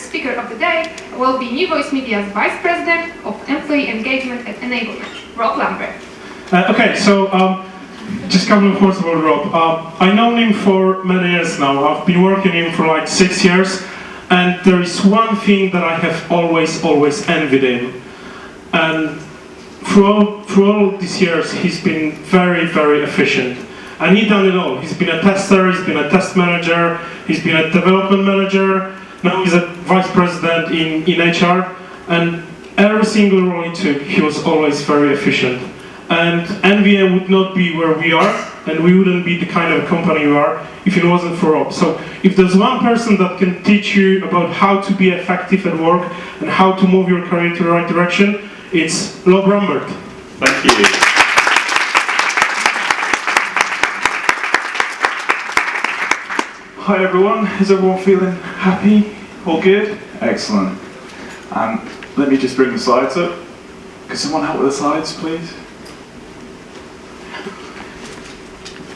speaker of the day will be New Voice Media's Vice President of Employee Engagement and Enablement, Rob Lambert. Okay, so just a couple of words about Rob. I've known him for many years now. I've been working with him for like 6 years, and there is one thing that I have always envied him. And through all these years, he's been very efficient. And he's done it all. He's been a tester, he's been a test manager, he's been a development manager, now he's a vice president in HR, and every single role he took, he was always very efficient. And NVM would not be where we are, and we wouldn't be the kind of company we are if it wasn't for Rob. So if there's one person that can teach you about how to be effective at work and how to move your career to the right direction, it's Rob Lambert. Thank you. Hi everyone, is everyone feeling happy? All good? Excellent. Let me just bring the slides up. Could someone help with the slides, please?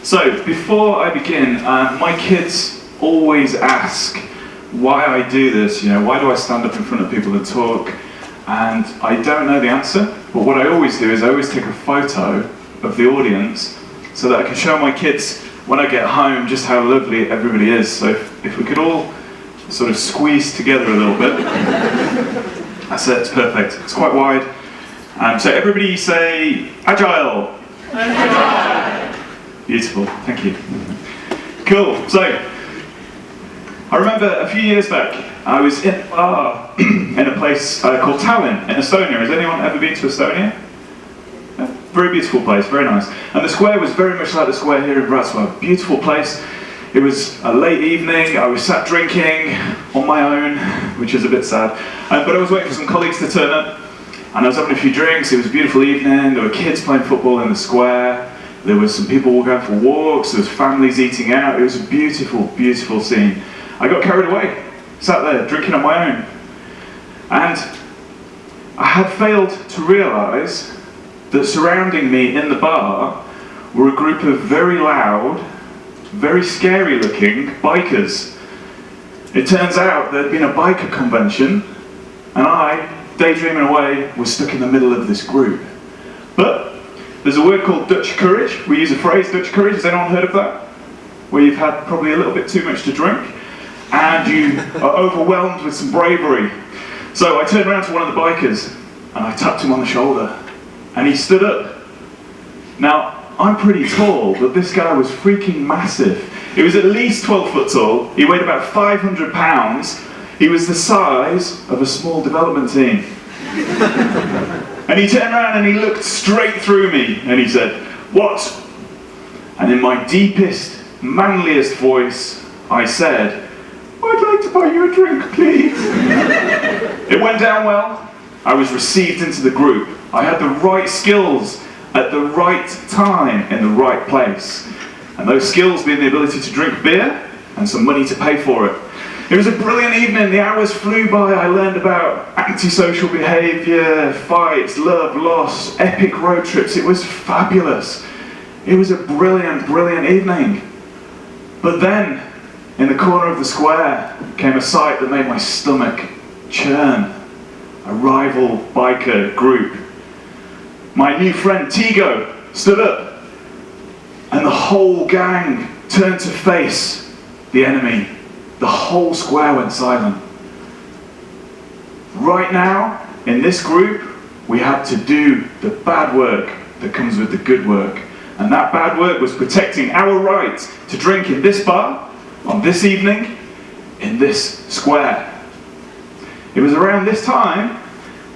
So, before I begin, my kids always ask why I do this, why do I stand up in front of people and talk? And I don't know the answer, but what I always do is I always take a photo of the audience so that I can show my kids when I get home just how lovely everybody is. So if we could all sort of squeeze together a little bit. That's it, it's perfect. It's quite wide. So everybody say, Agile. Agile. Beautiful, thank you. Cool, so I remember a few years back, I was in a bar in a place called Tallinn in Estonia. Has anyone ever been to Estonia? Yeah, very beautiful place, very nice. And the square was very much like the square here in Wrocław. Beautiful place. It was a late evening, I was sat drinking on my own, which is a bit sad. But I was waiting for some colleagues to turn up, and I was having a few drinks. It was a beautiful evening, there were kids playing football in the square. There were some people going for walks, there was families eating out. It was a beautiful scene. I got carried away, sat there drinking on my own. And I had failed to realise that surrounding me in the bar were a group of very loud, very scary looking bikers. It turns out there'd been a biker convention, and I, daydreaming away, was stuck in the middle of this group. But there's a word called Dutch courage. We use a phrase, Dutch courage. Has anyone heard of that? Where you've had probably a little bit too much to drink and you are overwhelmed with some bravery. So I turned around to one of the bikers and I tapped him on the shoulder and he stood up. Now, I'm pretty tall, but this guy was freaking massive. He was at least 12 foot tall. He weighed about 500 pounds. He was the size of a small development team. And he turned around and he looked straight through me and he said, "What?" And in my deepest, manliest voice, I said, "I'd like to buy you a drink, please." It went down well. I was received into the group. I had the right skills at the right time in the right place. And those skills being the ability to drink beer and some money to pay for it. It was a brilliant evening, the hours flew by. I learned about antisocial behaviour, fights, love, loss, epic road trips. It was fabulous. It was a brilliant evening. But then, in the corner of the square, came a sight that made my stomach churn. A rival biker group. My new friend Tigo stood up, and the whole gang turned to face the enemy. The whole square went silent. Right now, in this group, we had to do the bad work that comes with the good work. And that bad work was protecting our right to drink in this bar, on this evening, in this square. It was around this time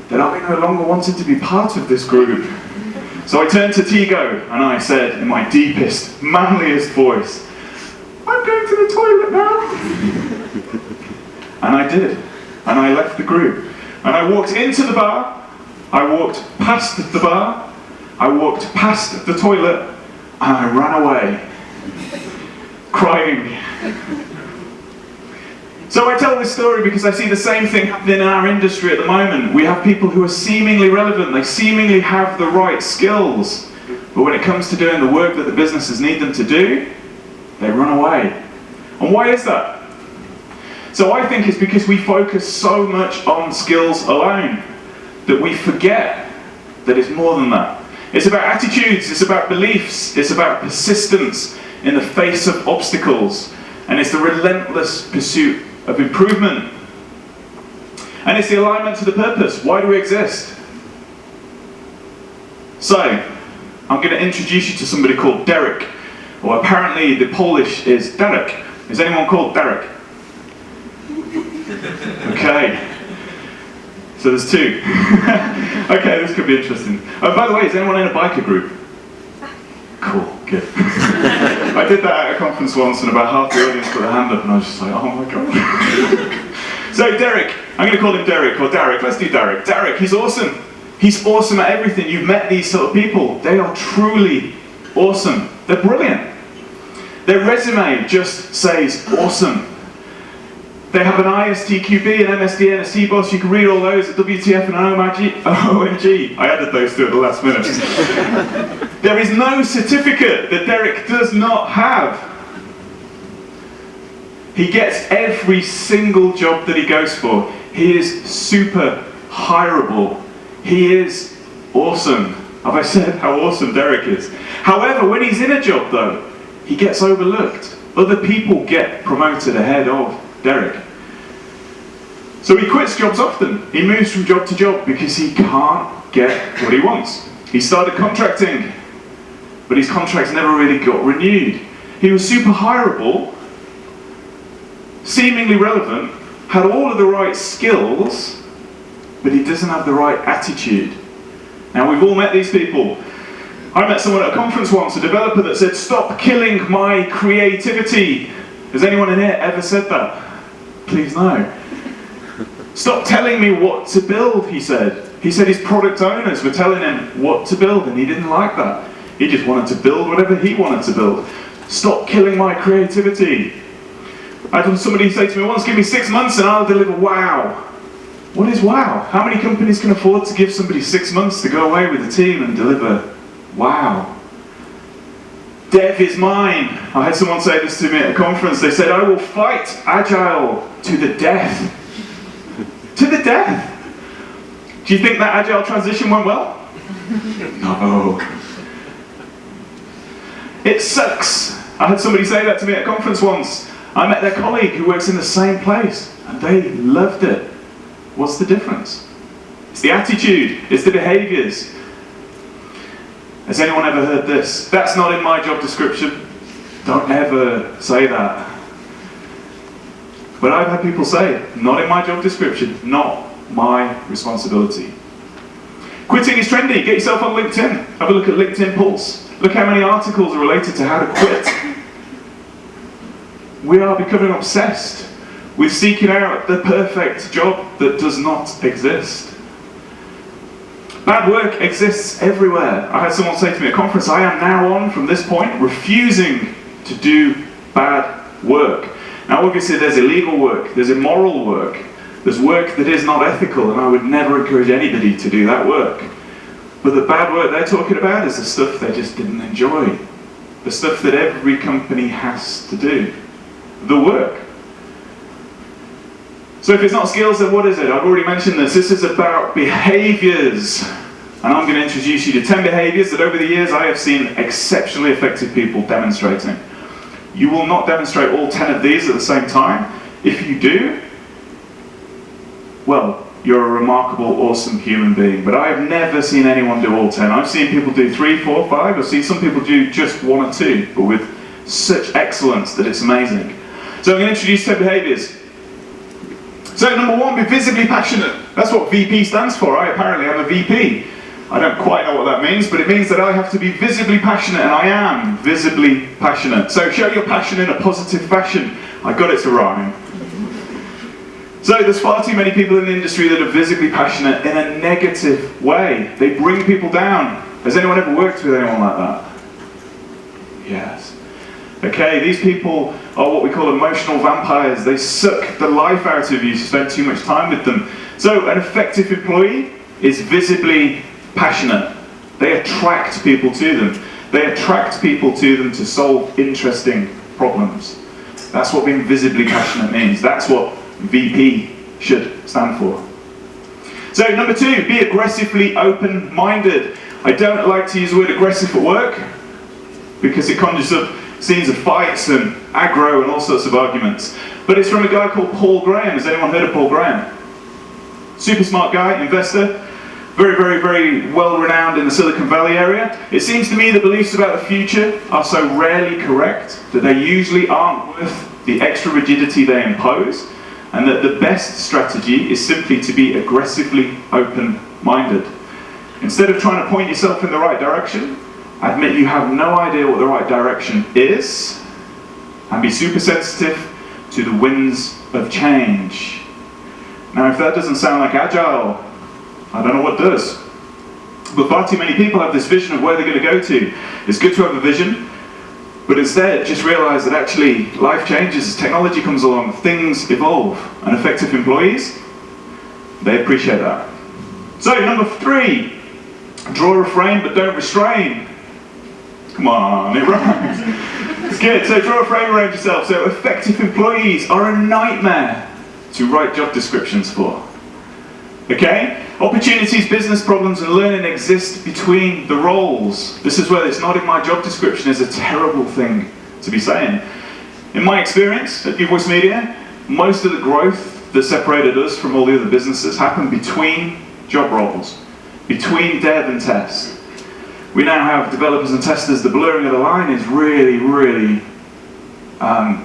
that I no longer wanted to be part of this group. So I turned to Tigo and I said in my deepest, manliest voice, "I'm going to the toilet now." And I did. And I left the group. And I walked into the bar, I walked past the bar, I walked past the toilet, and I ran away, crying. So I tell this story because I see the same thing happening in our industry at the moment. We have people who are seemingly relevant, they seemingly have the right skills, but when it comes to doing the work that the businesses need them to do, they run away. And why is that? So I think it's because we focus so much on skills alone that we forget that it's more than that. It's about attitudes, it's about beliefs, it's about persistence in the face of obstacles, and it's the relentless pursuit of improvement. And it's the alignment to the purpose. Why do we exist? So, I'm going to introduce you to somebody called Derek. Or apparently the Polish is Derek. Is anyone called Derek? Okay. So there's two. Okay, this could be interesting. Oh, by the way, is anyone in a biker group? Cool, good. I did that at a conference once and about half the audience put their hand up and I was just like, oh my god. So Derek, I'm going to call him Derek, or Derek, let's do Derek. Derek, he's awesome. He's awesome at everything. You've met these sort of people. They are truly awesome. They're brilliant. Their resume just says awesome. They have an ISTQB, an MSD, and a CBOS. You can read all those at WTF and OMG. I added those to at the last minute. There is no certificate that Derek does not have. He gets every single job that he goes for. He is super hireable. He is awesome. Have I said how awesome Derek is? However, when he's in a job though, he gets overlooked. Other people get promoted ahead of Derek. So he quits jobs often. He moves from job to job because he can't get what he wants. He started contracting, but his contracts never really got renewed. He was super hireable, seemingly relevant, had all of the right skills, but he doesn't have the right attitude. Now we've all met these people. I met someone at a conference once, a developer that said, "Stop killing my creativity." Has anyone in here ever said that? Please no. "Stop telling me what to build," he said. He said his product owners were telling him what to build and he didn't like that. He just wanted to build whatever he wanted to build. "Stop killing my creativity." I had somebody say to me once, "Give me 6 months and I'll deliver wow." What is wow? How many companies can afford to give somebody 6 months to go away with the team and deliver wow? Dev is mine. I had someone say this to me at a conference. They said, "I will fight Agile to the death." To the death. Do you think that Agile transition went well? No. It sucks. I had somebody say that to me at a conference once. I met their colleague who works in the same place and they loved it. What's the difference? It's the attitude, it's the behaviours. Has anyone ever heard this? "That's not in my job description." Don't ever say that. But I've had people say, "Not in my job description, not my responsibility." Quitting is trendy. Get yourself on LinkedIn. Have a look at LinkedIn Pulse. Look how many articles are related to how to quit. We are becoming obsessed with seeking out the perfect job that does not exist. Bad work exists everywhere. I had someone say to me at a conference, "I am now on, from this point, refusing to do bad work." Now obviously there's illegal work, there's immoral work, there's work that is not ethical, and I would never encourage anybody to do that work. But the bad work they're talking about is the stuff they just didn't enjoy. The stuff that every company has to do. The work. So if it's not skills, then what is it? I've already mentioned this. This is about behaviours. And I'm going to introduce you to 10 behaviours that over the years I have seen exceptionally effective people demonstrating. You will not demonstrate all 10 of these at the same time. If you do, well, you're a remarkable, awesome human being. But I have never seen anyone do all 10. I've seen people do 3, 4, 5. I've seen some people do just 1 or 2, but with such excellence that it's amazing. So I'm going to introduce 10 behaviours. So number 1, be visibly passionate. That's what VP stands for. I apparently am a VP. I don't quite know what that means, but it means that I have to be visibly passionate, and I am visibly passionate. So show your passion in a positive fashion. I got it to rhyme. So there's far too many people in the industry that are visibly passionate in a negative way. They bring people down. Has anyone ever worked with anyone like that? Yes. Okay, these people are what we call emotional vampires. They suck the life out of you if you spend too much time with them. So an effective employee is visibly passionate. They attract people to them. They attract people to them to solve interesting problems. That's what being visibly passionate means. That's what VP should stand for. So number 2, be aggressively open-minded. I don't like to use the word aggressive at work because it conjures up scenes of fights and aggro and all sorts of arguments. But it's from a guy called Paul Graham. Has anyone heard of Paul Graham? Super smart guy, investor, very, very, very well renowned in the Silicon Valley area. It seems to me that beliefs about the future are so rarely correct that they usually aren't worth the extra rigidity they impose, and that the best strategy is simply to be aggressively open-minded. Instead of trying to point yourself in the right direction, admit you have no idea what the right direction is, and be super sensitive to the winds of change. Now, if that doesn't sound like Agile, I don't know what does. But far too many people have this vision of where they're going to go to. It's good to have a vision, but instead just realize that actually life changes as technology comes along, things evolve, and effective employees, they appreciate that. So, number 3, draw a frame but don't restrain. Come on, it rhymes. It's good. So draw a frame around yourself. So effective employees are a nightmare to write job descriptions for. Okay? Opportunities, business problems, and learning exist between the roles. This is where it's not in my job description is a terrible thing to be saying. In my experience at Behaviours Media, most of the growth that separated us from all the other businesses happened between job roles, between dev and test. We now have developers and testers. The blurring of the line is really, really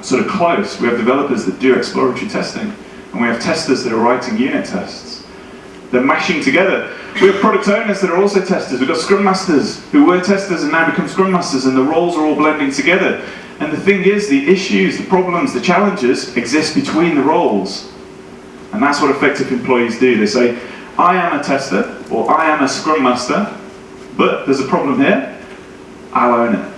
sort of close. We have developers that do exploratory testing, and we have testers that are writing unit tests. They're mashing together. We have product owners that are also testers. We've got scrum masters who were testers and now become scrum masters, and the roles are all blending together. And the thing is, the issues, the problems, the challenges exist between the roles. And that's what effective employees do. They say, I am a tester, or I am a scrum master, but there's a problem here, I'll own it.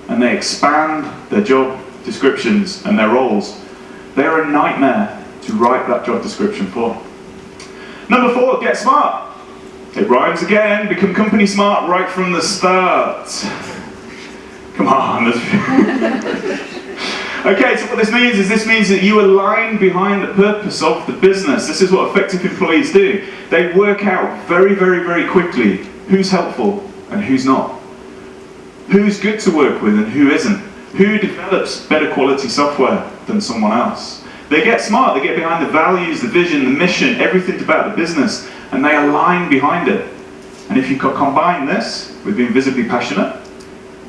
And they expand their job descriptions and their roles. They're a nightmare to write that job description for. Number 4, get smart. It rhymes again, become company smart right from the start. Come on. Okay, so what this means is that you align behind the purpose of the business. This is what effective employees do. They work out very, very, very quickly who's helpful and who's not. Who's good to work with and who isn't. Who develops better quality software than someone else. They get smart, they get behind the values, the vision, the mission, everything about the business, and they align behind it. And if you combine this with being visibly passionate,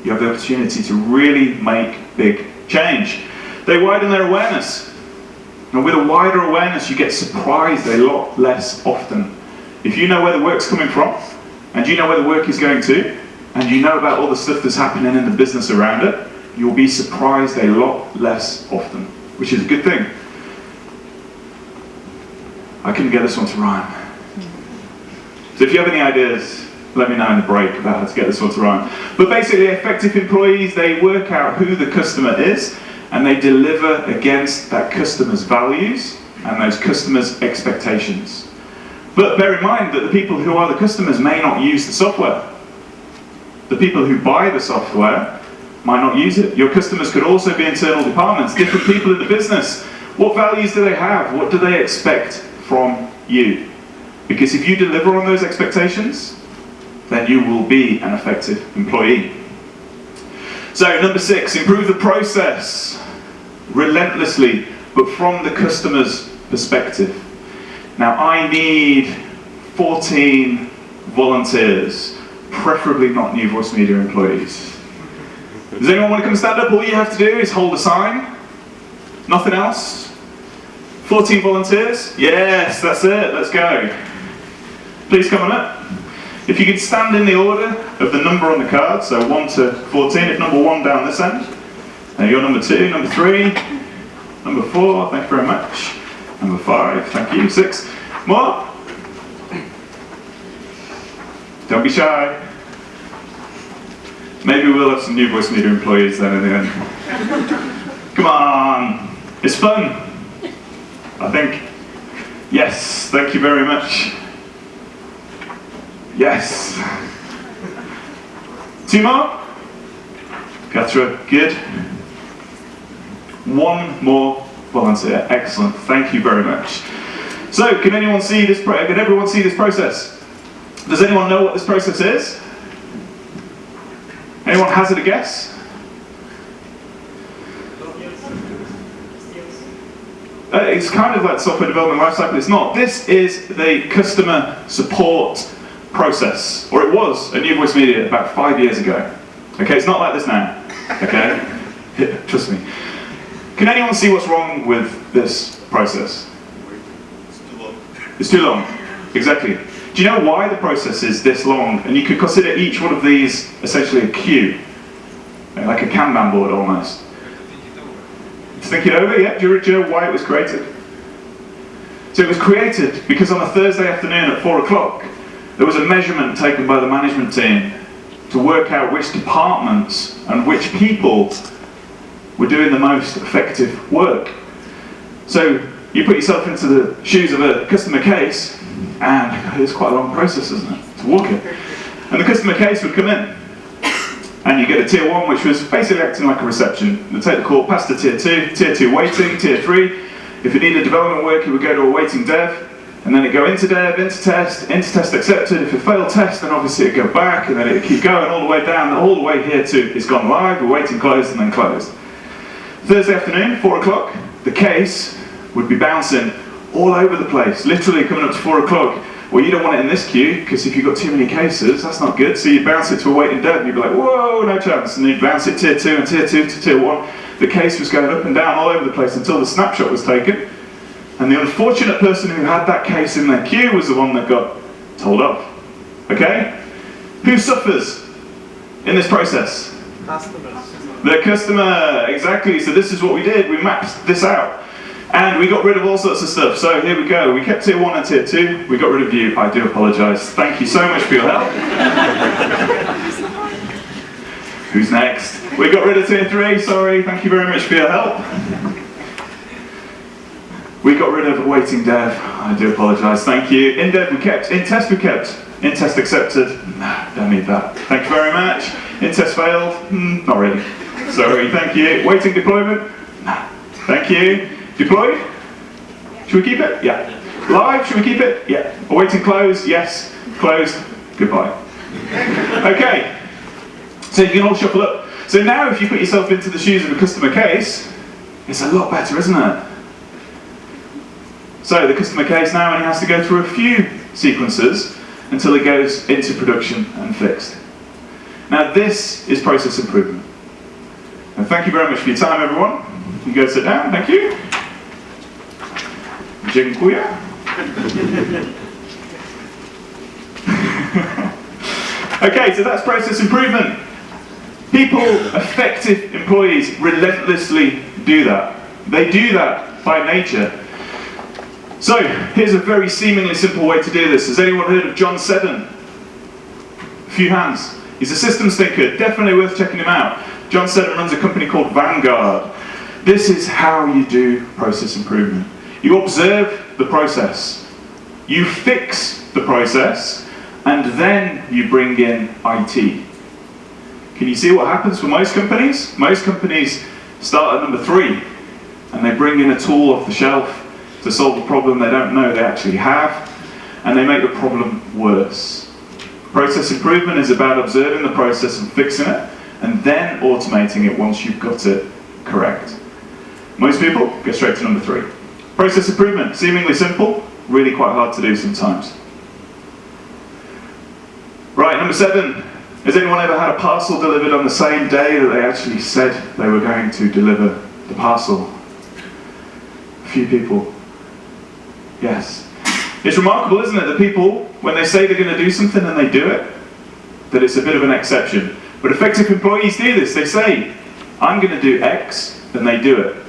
you have the opportunity to really make big change. They widen their awareness. And with a wider awareness, you get surprised a lot less often. If you know where the work's coming from, and you know where the work is going to, and you know about all the stuff that's happening in the business around it, you'll be surprised a lot less often, which is a good thing. I couldn't get this one to rhyme. So if you have any ideas, let me know in the break about how to get this one to rhyme. But basically, effective employees, they work out who the customer is, and they deliver against that customer's values and those customers' expectations. But bear in mind that the people who are the customers may not use the software. The people who buy the software might not use it. Your customers could also be internal departments, different people in the business. What values do they have? What do they expect from you? Because if you deliver on those expectations, then you will be an effective employee. So, number 6, improve the process relentlessly, but from the customer's perspective. Now, I need 14 volunteers, preferably not new Voice Media employees. Does anyone want to come stand up? All you have to do is hold a sign. Nothing else. 14 volunteers? Yes, that's it. Let's go. Please come on up. If you could stand in the order of the number on the card, so 1 to 14, if number 1 down this end, and you're number 2, number 3, number 4, thank you very much, number 5, thank you, 6, more. Don't be shy. Maybe we'll have some new Voice Media employees then in the end. Come on, it's fun, I think. Yes, thank you very much. Yes. 2 more. Got through it. Good. 1 more volunteer. Excellent. Thank you very much. So, can anyone see this? Can everyone see this process? Does anyone know what this process is? Anyone hazard a guess? It's kind of like software development lifecycle. It's not. This is the customer support process, or it was at New Voice Media about 5 years ago. Okay, it's not like this now. Okay, trust me. Can anyone see what's wrong with this process? It's too long. It's too long. Exactly. Do you know why the process is this long? And you could consider each one of these essentially a queue, like a Kanban board almost. Think it over, yeah? Do you know why it was created? So it was created because on a Thursday afternoon at 4 o'clock, there was a measurement taken by the management team to work out which departments and which people were doing the most effective work. So you put yourself into the shoes of a customer case, and it's quite a long process, isn't it, to walk it. And the customer case would come in, and you get a tier 1, which was basically acting like a reception. They'd take the call, pass to tier 2, tier 2 waiting, tier 3. If it needed development work, it would go to a waiting dev, and then it'd go into dev, into test accepted. If it failed test, then obviously it'd go back, and then it'd keep going all the way down, all the way here to it's gone live, we're waiting closed, and then closed. Thursday afternoon, 4 o'clock, the case would be bouncing all over the place, literally coming up to 4 o'clock. Well, you don't want it in this queue, because if you've got too many cases, that's not good. So you bounce it to a waiting dev, and you'd be like, whoa, no chance. And you'd bounce it tier 2 and tier 2 to tier 1. The case was going up and down all over the place until the snapshot was taken. And the unfortunate person who had that case in their queue was the one that got told off. Okay? Who suffers in this process? Customers. The customer, exactly. So this is what we did. We mapped this out. And we got rid of all sorts of stuff. So here we go. We kept tier 1 and tier 2. We got rid of you. I do apologise. Thank you so much for your help. Who's next? We got rid of tier 3. Sorry. Thank you very much for your help. We got rid of waiting dev. I do apologise. Thank you. In dev we kept. In test we kept. In test accepted. Nah, don't need that. Thank you very much. In test failed. Not really. Sorry. Thank you. Waiting deployment. Nah. Thank you. Deployed? Should we keep it? Yeah. Live? Should we keep it? Yeah. Awaiting close? Yes. Closed? Goodbye. Okay. So you can all shuffle up. So now if you put yourself into the shoes of a customer case, it's a lot better, isn't it? So the customer case now only has to go through a few sequences until it goes into production and fixed. Now this is process improvement. And thank you very much for your time, everyone. You can go sit down. Thank you. Dziękuję. Okay, so that's process improvement. People, effective employees, relentlessly do that. They do that by nature. So, here's a very seemingly simple way to do this. Has anyone heard of John Seddon? A few hands. He's a systems thinker, definitely worth checking him out. John Seddon runs a company called Vanguard. This is how you do process improvement. You observe the process, you fix the process, and then you bring in IT. Can you see what happens for most companies? Most companies start at number 3, and they bring in a tool off the shelf to solve a problem they don't know they actually have, and they make the problem worse. Process improvement is about observing the process and fixing it, and then automating it once you've got it correct. Most people go straight to number 3. Process improvement, seemingly simple, really quite hard to do sometimes. Right, number 7. Has anyone ever had a parcel delivered on the same day that they actually said they were going to deliver the parcel? A few people. Yes. It's remarkable, isn't it, that people, when they say they're going to do something and they do it, that it's a bit of an exception. But effective employees do this. They say, I'm going to do X, and they do it.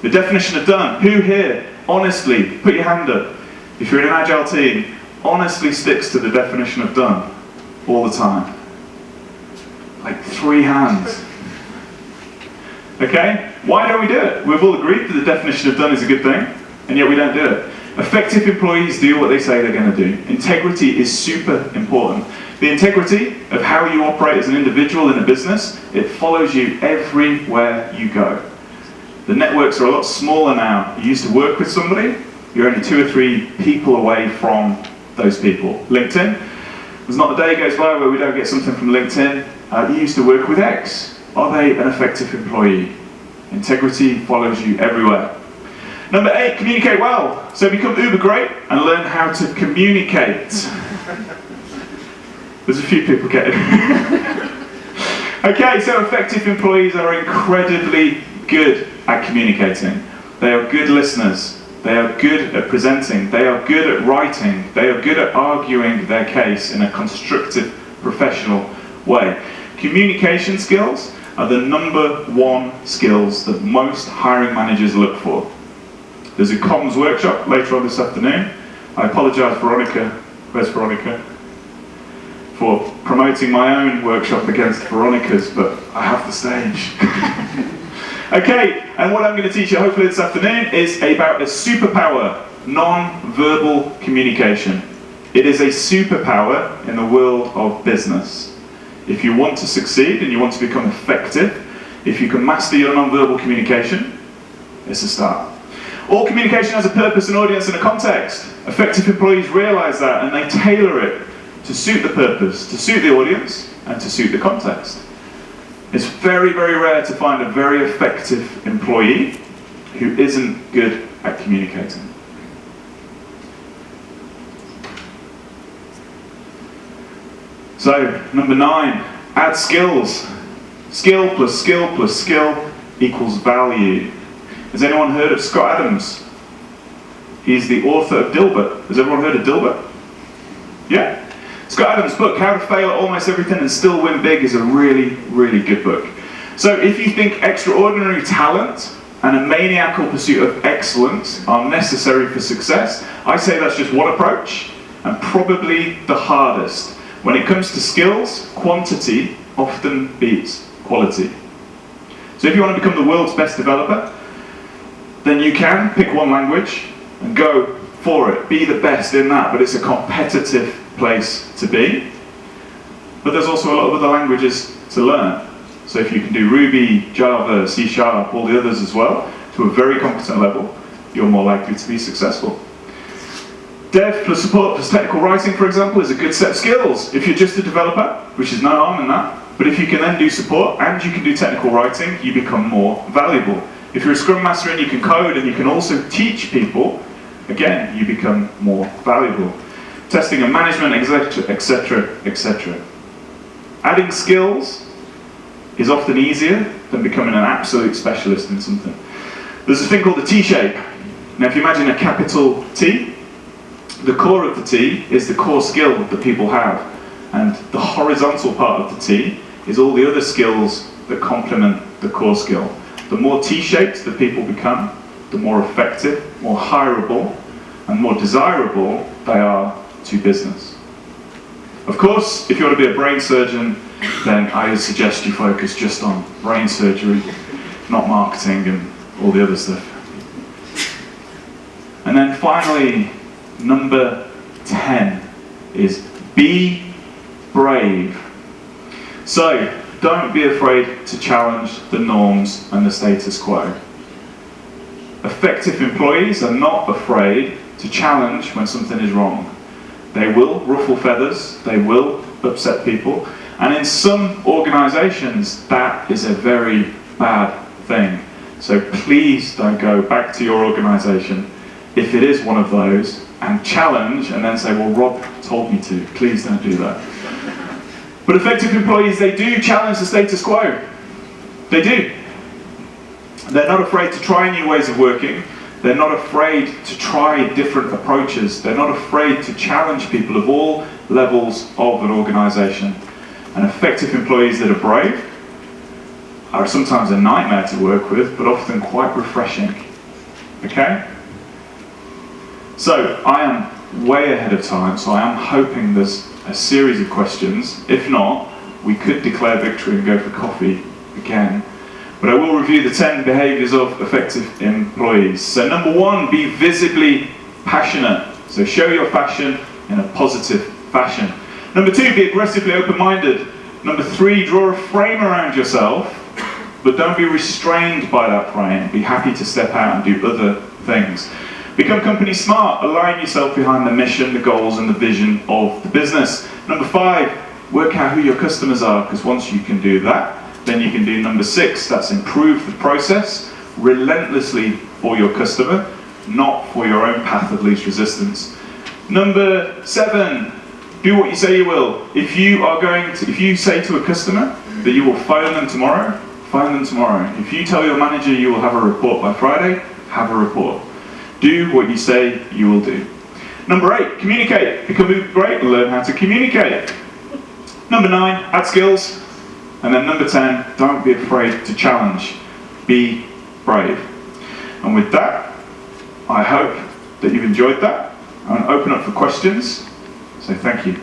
The definition of done. Who here, honestly, put your hand up, if you're in an Agile team, honestly sticks to the definition of done all the time? Like 3 hands. Okay? Why don't we do it? We've all agreed that the definition of done is a good thing, and yet we don't do it. Effective employees do what they say they're going to do. Integrity is super important. The integrity of how you operate as an individual in a business, it follows you everywhere you go. The networks are a lot smaller now. You used to work with somebody, you're only 2 or 3 people away from those people. LinkedIn, there's not a day goes by where we don't get something from LinkedIn. You used to work with X. Are they an effective employee? Integrity follows you everywhere. Number 8, communicate well. So become uber great and learn how to communicate. There's a few people getting it. Okay, so effective employees are incredibly good at communicating. They are good listeners. They are good at presenting. They are good at writing. They are good at arguing their case in a constructive, professional way. Communication skills are the #1 skills that most hiring managers look for. There's a comms workshop later on this afternoon. I apologise, Veronica. Where's Veronica? For promoting my own workshop against Veronica's, but I have the stage. Okay, and what I'm going to teach you hopefully this afternoon is about a superpower, non-verbal communication. It is a superpower in the world of business. If you want to succeed and you want to become effective, if you can master your non-verbal communication, it's a start. All communication has a purpose, an audience, and a context. Effective employees realize that and they tailor it to suit the purpose, to suit the audience, and to suit the context. It's very, very rare to find a very effective employee who isn't good at communicating. So, number 9, add skills. Skill plus skill plus skill equals value. Has anyone heard of Scott Adams? He's the author of Dilbert. Has everyone heard of Dilbert? Yeah? Scott Adams' book, How to Fail at Almost Everything and Still Win Big, is a really, really good book. So if you think extraordinary talent and a maniacal pursuit of excellence are necessary for success, I say that's just one approach, and probably the hardest. When it comes to skills, quantity often beats quality. So if you want to become the world's best developer, then you can pick one language and go for it. Be the best in that, but it's a competitive place to be. But there's also a lot of other languages to learn. So if you can do Ruby, Java, C#, all the others as well, to a very competent level, you're more likely to be successful. Dev plus support plus technical writing, for example, is a good set of skills. If you're just a developer, which is no harm in that, but if you can then do support and you can do technical writing, you become more valuable. If you're a Scrum Master and you can code and you can also teach people, again, you become more valuable. Testing and management, etc., etc., etc. Adding skills is often easier than becoming an absolute specialist in something. There's a thing called the T-shape. Now, if you imagine a capital T, the core of the T is the core skill that people have, and the horizontal part of the T is all the other skills that complement the core skill. The more T-shaped that people become, the more effective, more hireable, and more desirable they are to business. Of course, if you want to be a brain surgeon, then I would suggest you focus just on brain surgery, not marketing and all the other stuff. And then finally, number 10 is be brave. So, don't be afraid to challenge the norms and the status quo. Effective employees are not afraid to challenge when something is wrong. They will ruffle feathers, they will upset people, and in some organisations that is a very bad thing. So please don't go back to your organisation if it is one of those and challenge and then say, well, Rob told me to. Please don't do that. But effective employees, they do challenge the status quo. They do. They're not afraid to try new ways of working. They're not afraid to try different approaches. They're not afraid to challenge people of all levels of an organisation. And effective employees that are brave are sometimes a nightmare to work with, but often quite refreshing. Okay? So, I am way ahead of time, so I am hoping there's a series of questions. If not, we could declare victory and go for coffee again. But I will review the 10 behaviours of effective employees. So number 1, be visibly passionate. So show your passion in a positive fashion. Number 2, be aggressively open-minded. Number 3, draw a frame around yourself but don't be restrained by that praying. Be happy to step out and do other things. Become company smart. Align yourself behind the mission, the goals, and the vision of the business. Number 5, work out who your customers are, because once you can do that, then you can do number 6, that's improve the process relentlessly for your customer, not for your own path of least resistance. Number 7, do what you say you will. If you say to a customer that you will phone them tomorrow, phone them tomorrow. If you tell your manager you will have a report by Friday, have a report. Do what you say you will do. Number 8, communicate. Become great and learn how to communicate. Number 9, add skills. And then number 10, don't be afraid to challenge. Be brave. And with that, I hope that you've enjoyed that. I'm going to open up for questions. So thank you.